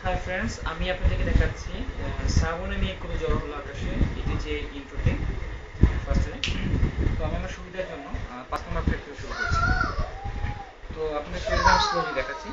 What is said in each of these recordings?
Hi friends, আমি আপনাদেরকে দেখাচ্ছি শ্রাবণে মেঘ করে ঝড় হলো আকাশে, এটি যে ইন্ট্রোতে ফার্স্টে। তো আমি আমার সুবিধার জন্য 5 নম্বর ফ্রেড থেকে শুরু করছি। তো আপনাদের ফ্রেড স্লোলি দেখাচ্ছি।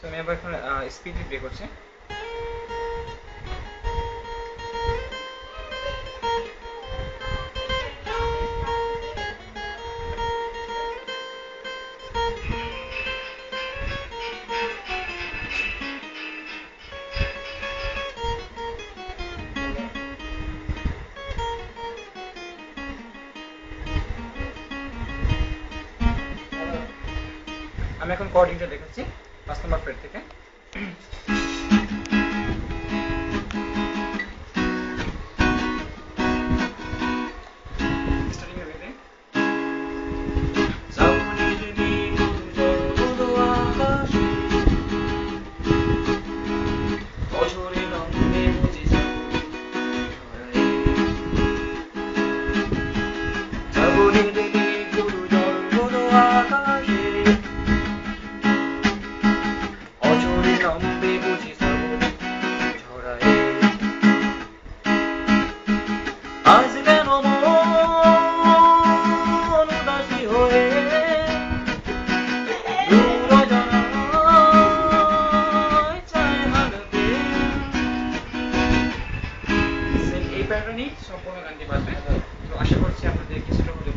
তো আমি আবার এখন স্পিড প্লে করছি। আমি এখন কর্ডিংটা দেখাচ্ছি 5 নম্বর ফ্রেড থেকে। স্টার্টিং এর ওয়েতে শ্রাবণের মেঘ ঝড় হলো আকাশে, অঝোরে নামবে বুঝি ঝড়ে। শ্রাবণের মেঘ ঝড় হলো আকাশে, অঝোরে নামবে বুঝি শ্রাবণে ঝরায়। আজ কেন মন উদাসী হয়ে দূর জানায় চায় হারাতে। এই প্যাটার্নই সম্পূর্ণ গানটি বাজবে। তো আশা করছি আপনাদের কিছুটা হলেও